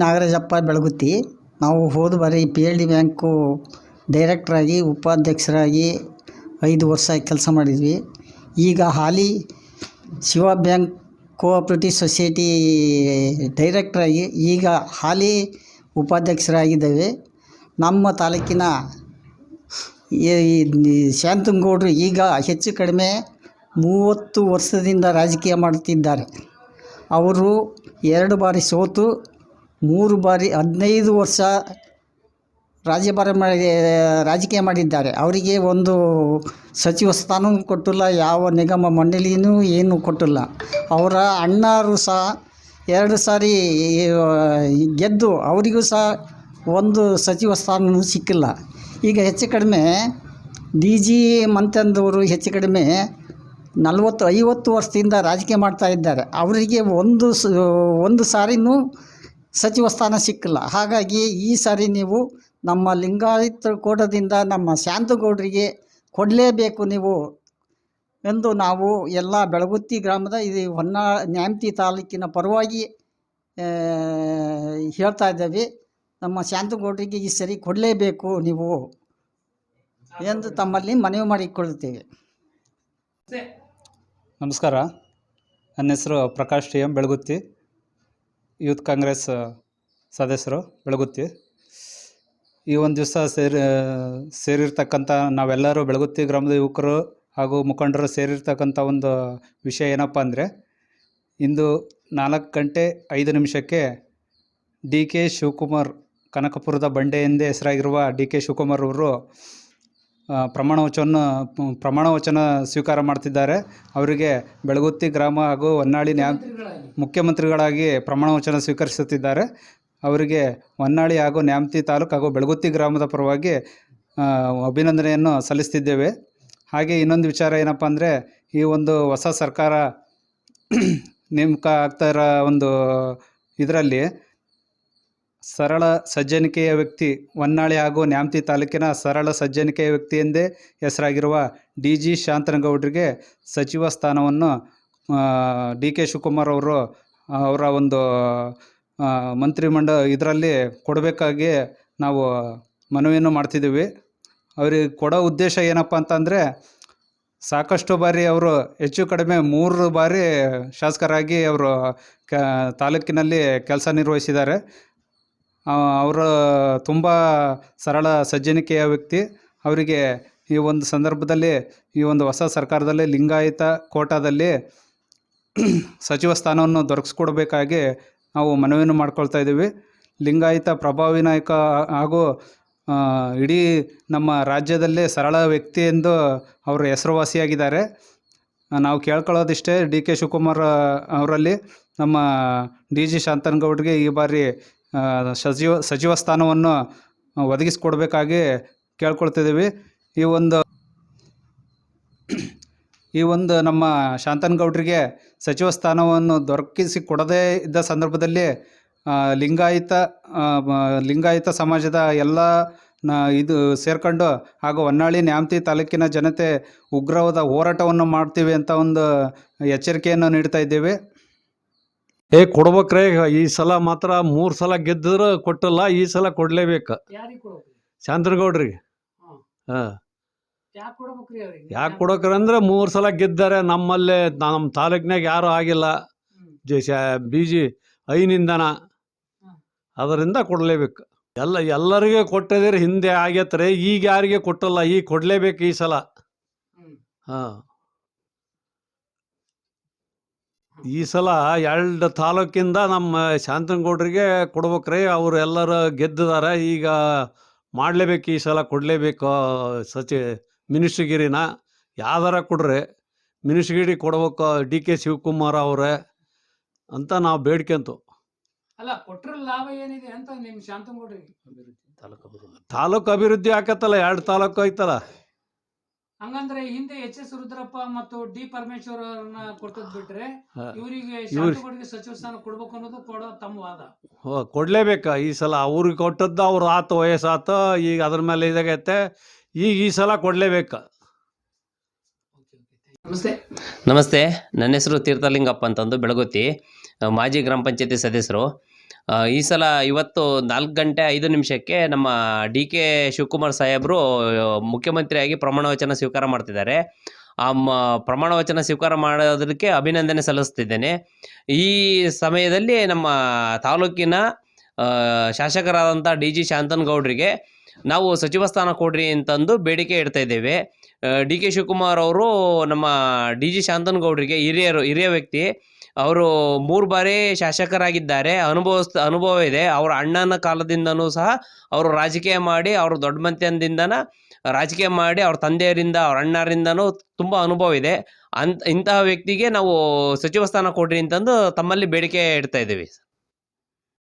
ನಾಗರಾಜಪ್ಪ ಬೆಳಗುತ್ತಿ. ನಾವು ಹೋದ ಬಾರಿ PLD ಬ್ಯಾಂಕು ಡೈರೆಕ್ಟ್ರಾಗಿ ಉಪಾಧ್ಯಕ್ಷರಾಗಿ 5 ವರ್ಷ ಕೆಲಸ ಮಾಡಿದ್ವಿ. ಈಗ ಹಾಲಿ ಶಿವ ಬ್ಯಾಂಕ್ ಕೋಆಪರೇಟಿವ್ ಸೊಸೈಟಿ ಡೈರೆಕ್ಟ್ರಾಗಿ ಈಗ ಹಾಲಿ ಉಪಾಧ್ಯಕ್ಷರಾಗಿದ್ದೇವೆ. ನಮ್ಮ ತಾಲೂಕಿನ ಶಾಂತನಗೌಡರು ಈಗ ಹೆಚ್ಚು ಕಡಿಮೆ 30 ವರ್ಷದಿಂದ ರಾಜಕೀಯ ಮಾಡುತ್ತಿದ್ದಾರೆ. ಅವರು 2 ಬಾರಿ ಸೋತು 3 ಬಾರಿ 15 ವರ್ಷ ರಾಜಕೀಯ ಮಾಡಿದ್ದಾರೆ. ಅವರಿಗೆ ಒಂದು ಸಚಿವ ಸ್ಥಾನವೂ ಕೊಟ್ಟಿಲ್ಲ, ಯಾವ ನಿಗಮ ಮಂಡಳಿಯೂ ಏನೂ ಕೊಟ್ಟಿಲ್ಲ. ಅವರ ಅಣ್ಣರು ಸಹ 2 ಸಾರಿ ಗೆದ್ದು ಅವರಿಗೂ ಸಹ ಒಂದು ಸಚಿವ ಸ್ಥಾನವೂ ಸಿಕ್ಕಿಲ್ಲ. ಈಗ ಹೆಚ್ಚು ಕಡಿಮೆ DG ಮಂತಂದವರು ಹೆಚ್ಚು ಕಡಿಮೆ 40-50 ವರ್ಷದಿಂದ ರಾಜಕೀಯ ಮಾಡ್ತಾ ಇದ್ದಾರೆ. ಅವರಿಗೆ ಒಂದು ಸಾರಿನೂ ಸಚಿವ ಸ್ಥಾನ ಸಿಕ್ಕಿಲ್ಲ. ಹಾಗಾಗಿ ಈ ಸಾರಿ ನೀವು ನಮ್ಮ ಲಿಂಗಾಯತ ಕೋಟದಿಂದ ನಮ್ಮ ಶಾಂತಗೌಡರಿಗೆ ಕೊಡಲೇಬೇಕು ನೀವು ಎಂದು ನಾವು ಎಲ್ಲ ಬೆಳಗುತ್ತಿ ಗ್ರಾಮದ ಇದು ನ್ಯಾಮತಿ ತಾಲೂಕಿನ ಪರವಾಗಿ ಹೇಳ್ತಾ ಇದ್ದೇವೆ. ನಮ್ಮ ಶಾಂತಗೌಡರಿಗೆ ಈ ಸರಿ ಕೊಡಲೇಬೇಕು ನೀವು ಎಂದು ತಮ್ಮಲ್ಲಿ ಮನವಿ ಮಾಡಿಕೊಳ್ಳುತ್ತೇವೆ. ನಮಸ್ಕಾರ. ನನ್ನ ಹೆಸರು ಪ್ರಕಾಶ್ TM ಬೆಳಗುತ್ತಿ, ಯೂತ್ ಕಾಂಗ್ರೆಸ್ ಸದಸ್ಯರು ಬೆಳಗುತ್ತಿ. ಈ ಒಂದು ದಿವಸ ಸೇರಿರ್ತಕ್ಕಂಥ ನಾವೆಲ್ಲರೂ ಬೆಳಗುತ್ತಿ ಗ್ರಾಮದ ಯುವಕರು ಹಾಗೂ ಮುಖಂಡರು ಸೇರಿರ್ತಕ್ಕಂಥ ಒಂದು ವಿಷಯ ಏನಪ್ಪ ಅಂದರೆ, ಇಂದು 4:05 DK ಶಿವಕುಮಾರ್, ಕನಕಪುರದ ಬಂಡೆ ಎಂದೇ ಹೆಸರಾಗಿರುವ DK ಶಿವಕುಮಾರ್ ಅವರು ಪ್ರಮಾಣ ವಚನ ಸ್ವೀಕಾರ ಮಾಡ್ತಿದ್ದಾರೆ. ಅವರಿಗೆ ಬೆಳಗುತ್ತಿ ಗ್ರಾಮ ಹಾಗೂ ಹೊನ್ನಾಳಿ ಮುಖ್ಯಮಂತ್ರಿಗಳಾಗಿ ಪ್ರಮಾಣ ವಚನ ಸ್ವೀಕರಿಸುತ್ತಿದ್ದಾರೆ. ಅವರಿಗೆ ಹೊನ್ನಾಳಿ ಹಾಗೂ ನ್ಯಾಮತಿ ತಾಲೂಕು ಹಾಗೂ ಬೆಳಗುತ್ತಿ ಗ್ರಾಮದ ಪರವಾಗಿ ಅಭಿನಂದನೆಯನ್ನು ಸಲ್ಲಿಸ್ತಿದ್ದೇವೆ. ಹಾಗೆ ಇನ್ನೊಂದು ವಿಚಾರ ಏನಪ್ಪ ಅಂದರೆ, ಈ ಒಂದು ಹೊಸ ಸರ್ಕಾರ ನೇಮಕ ಆಗ್ತಾ ಇರೋ ಒಂದು ಇದರಲ್ಲಿ ಸರಳ ಸಜ್ಜನಿಕೆಯ ವ್ಯಕ್ತಿ, ಹೊನ್ನಾಳಿ ಹಾಗೂ ನ್ಯಾಮತಿ ತಾಲೂಕಿನ ಸರಳ ಸಜ್ಜನಿಕೆಯ ವ್ಯಕ್ತಿ ಎಂದೇ ಹೆಸರಾಗಿರುವ DG ಶಾಂತನಗೌಡರಿಗೆ ಸಚಿವ ಸ್ಥಾನವನ್ನು DK ಶಿವಕುಮಾರ್ ಅವರು ಅವರ ಒಂದು ಮಂತ್ರಿಮಂಡಲ ಇದರಲ್ಲಿ ಕೊಡಬೇಕಾಗಿ ನಾವು ಮನವಿಯನ್ನು ಮಾಡ್ತಿದ್ದೀವಿ. ಅವ್ರಿಗೆ ಕೊಡೋ ಉದ್ದೇಶ ಏನಪ್ಪ ಅಂತಂದರೆ, ಸಾಕಷ್ಟು ಬಾರಿ ಅವರು ಹೆಚ್ಚು ಕಡಿಮೆ 3 ಬಾರಿ ಶಾಸಕರಾಗಿ ಅವರು ತಾಲೂಕಿನಲ್ಲಿ ಕೆಲಸ ನಿರ್ವಹಿಸಿದ್ದಾರೆ. ಅವರು ತುಂಬ ಸರಳ ಸಜ್ಜನಿಕೆಯ ವ್ಯಕ್ತಿ. ಅವರಿಗೆ ಈ ಒಂದು ಸಂದರ್ಭದಲ್ಲಿ ಈ ಒಂದು ಹೊಸ ಸರ್ಕಾರದಲ್ಲಿ ಲಿಂಗಾಯತ ಕೋಟಾದಲ್ಲಿ ಸಚಿವ ಸ್ಥಾನವನ್ನು ದೊರಕಿಸ್ಕೊಡ್ಬೇಕಾಗಿ ನಾವು ಮನವಿಯನ್ನು ಮಾಡ್ಕೊಳ್ತಾ ಇದ್ದೀವಿ. ಲಿಂಗಾಯತ ಪ್ರಭಾವಿ ನಾಯಕ ಹಾಗೂ ಇಡೀ ನಮ್ಮ ರಾಜ್ಯದಲ್ಲೇ ಸರಳ ವ್ಯಕ್ತಿ ಎಂದು ಅವರು ಹೆಸರುವಾಸಿಯಾಗಿದ್ದಾರೆ. ನಾವು ಕೇಳ್ಕೊಳ್ಳೋದಿಷ್ಟೇ, DK ಶಿವಕುಮಾರ್ ಅವರಲ್ಲಿ ನಮ್ಮ DG ಶಾಂತನಗೌಡರಿಗೆ ಈ ಬಾರಿ ಸಚಿವ ಸ್ಥಾನವನ್ನು ಒದಗಿಸ್ಕೊಡ್ಬೇಕಾಗಿ ಕೇಳ್ಕೊಳ್ತಿದ್ದೀವಿ. ಈ ಒಂದು ನಮ್ಮ ಶಾಂತನಗೌಡರಿಗೆ ಸಚಿವ ಸ್ಥಾನವನ್ನು ದೊರಕಿಸಿ ಕೊಡದೇ ಇದ್ದ ಸಂದರ್ಭದಲ್ಲಿ ಲಿಂಗಾಯತ ಸಮಾಜದ ಎಲ್ಲ ಇದು ಸೇರ್ಕೊಂಡು ಹಾಗೂ ಹೊನ್ನಾಳಿ ನ್ಯಾಮತಿ ತಾಲೂಕಿನ ಜನತೆ ಉಗ್ರವಾದ ಹೋರಾಟವನ್ನು ಮಾಡ್ತೀವಿ ಅಂತ ಒಂದು ಎಚ್ಚರಿಕೆಯನ್ನು ನೀಡ್ತಾ ಇದ್ದೇವೆ. ಕೊಡ್ಬೇಕ್ರೆ ಈ ಸಲ ಮಾತ್ರ 3 ಸಲ ಗೆದ್ದರು ಕೊಟ್ಟಿಲ್ಲ, ಈ ಸಲ ಕೊಡ್ಲೇಬೇಕು ಶಾಂತನಗೌಡ್ರಿಗೆ. ಯಾಕೆ ಕೊಡೋಕ್ರಿ ಅಂದ್ರೆ 3 ಸಲ ಗೆದ್ದಾರೆ. ನಮ್ಮಲ್ಲೇ ನಮ್ಮ ತಾಲೂಕಿನಾಗ ಯಾರು ಆಗಿಲ್ಲ BG ಐನಿಂದನ, ಅದರಿಂದ ಕೊಡಲೇಬೇಕು. ಎಲ್ಲರಿಗೆ ಕೊಟ್ಟಿದ್ರೆ ಹಿಂದೆ ಆಗೈತ್ರಿ, ಈಗ ಯಾರಿಗೆ ಕೊಟ್ಟಲ್ಲ, ಈಗ ಕೊಡಲೇಬೇಕು ಈ ಸಲ. ಈ ಸಲ 2 ತಾಲೂಕಿಂದ ನಮ್ಮ ಶಾಂತನಗೌಡರಿಗೆ ಕೊಡ್ಬೇಕ್ರಿ. ಅವರು ಎಲ್ಲರೂ ಗೆದ್ದಿದ್ದಾರೆ, ಈಗ ಮಾಡಲೇಬೇಕು, ಈ ಸಲ ಕೊಡಲೇಬೇಕು. ಮಿನಿಸ್ಟ್ರಿಗಿರಿನ ಯಾವ್ದಾರ ಕೊಡ್ರಿ, ಮಿನಿಸ್ಟ್ರಿಗಿರಿ ಕೊಡ್ಬೇಕು DK ಶಿವಕುಮಾರ್ ಅವರೇ ಅಂತ ನಾವು ಬೇಡ್ಕೊಂತು. ತಾಲೂಕು ಅಭಿವೃದ್ಧಿ ಆಕತ್ತಲ್ಲ, 2 ತಾಲೂಕು ಐತಲ್ಲ. ಹಂಗಂದ್ರೆ ಹಿಂದೆ HS ರುದ್ರಪ್ಪ ಮತ್ತು D ಪರಮೇಶ್ವರ್ ಅವ್ರನ್ನ ಕೊಟ್ಟದ್ ಬಿಟ್ರೆ ಇವರಿಗೆ ಶಾಂತಗೌಡರಿಗೆ ಸಚಿವ ಸ್ಥಾನ ಕೊಡ್ಬೇಕು ಅನ್ನೋದು ತಮ್ಮ ವಾದ. ಕೊಡ್ಲೇಬೇಕ ಈ ಸಲ. ಅವ್ರಿಗೆ ಕೊಟ್ಟದ್ದು ಅವ್ರು ಆತು, ವಯಸ್ಸಾತು, ಈಗ ಅದ್ರ ಮೇಲೆ ಇದಾಗೈತೆ, ಈಗ ಈ ಸಲ ಕೊಡ್ಲೇಬೇಕು. ನಮಸ್ತೆ, ನನ್ನ ಹೆಸರು ತೀರ್ಥಲಿಂಗಪ್ಪ ಅಂತಂದು ಬೆಳಗುತ್ತಿ, ಮಾಜಿ ಗ್ರಾಮ ಪಂಚಾಯತಿ ಸದಸ್ಯರು. ಈ ಸಲ ಇವತ್ತು 4:05 ನಮ್ಮ ಡಿ.ಕೆ. ಶಿವಕುಮಾರ್ ಸಾಹೇಬರು ಮುಖ್ಯಮಂತ್ರಿಯಾಗಿ ಪ್ರಮಾಣ ವಚನ ಸ್ವೀಕಾರ ಮಾಡ್ತಿದ್ದಾರೆ. ಪ್ರಮಾಣ ವಚನ ಸ್ವೀಕಾರ ಮಾಡೋದಕ್ಕೆ ಅಭಿನಂದನೆ ಸಲ್ಲಿಸ್ತಿದ್ದೇನೆ. ಈ ಸಮಯದಲ್ಲಿ ನಮ್ಮ ತಾಲೂಕಿನ ಶಾಸಕರಾದಂಥ ಡಿ.ಜಿ. ಶಾಂತನಗೌಡರಿಗೆ ನಾವು ಸಚಿವ ಸ್ಥಾನ ಕೊಡ್ರಿ ಅಂತಂದು ಬೇಡಿಕೆ ಇಡ್ತಾ ಇದ್ದೇವೆ. ಡಿ.ಕೆ. ಶಿವಕುಮಾರ್ ಅವರು ನಮ್ಮ ಡಿ.ಜಿ. ಶಾಂತನಗೌಡರಿಗೆ ಹಿರಿಯ ವ್ಯಕ್ತಿ. ಅವರು 3 ಬಾರಿ ಶಾಸಕರಾಗಿದ್ದಾರೆ. ಅನುಭವ ಇದೆ. ಅವರ ಅಣ್ಣನ ಕಾಲದಿಂದನೂ ಸಹ ಅವರು ರಾಜಕೀಯ ಮಾಡಿ, ಅವರು ದೊಡ್ಡ ಮನೆತನದಿಂದನ ರಾಜಕೀಯ ಮಾಡಿ, ಅವ್ರ ತಂದೆಯರಿಂದ, ಅವ್ರ ಅಣ್ಣರಿಂದನೂ ತುಂಬ ಅನುಭವ ಇದೆ. ಇಂತಹ ವ್ಯಕ್ತಿಗೆ ನಾವು ಸಚಿವ ಸ್ಥಾನ ಕೊಡ್ರಿ ಅಂತಂದು ತಮ್ಮಲ್ಲಿ ಬೇಡಿಕೆ ಇಡ್ತಾ ಇದ್ದೀವಿ.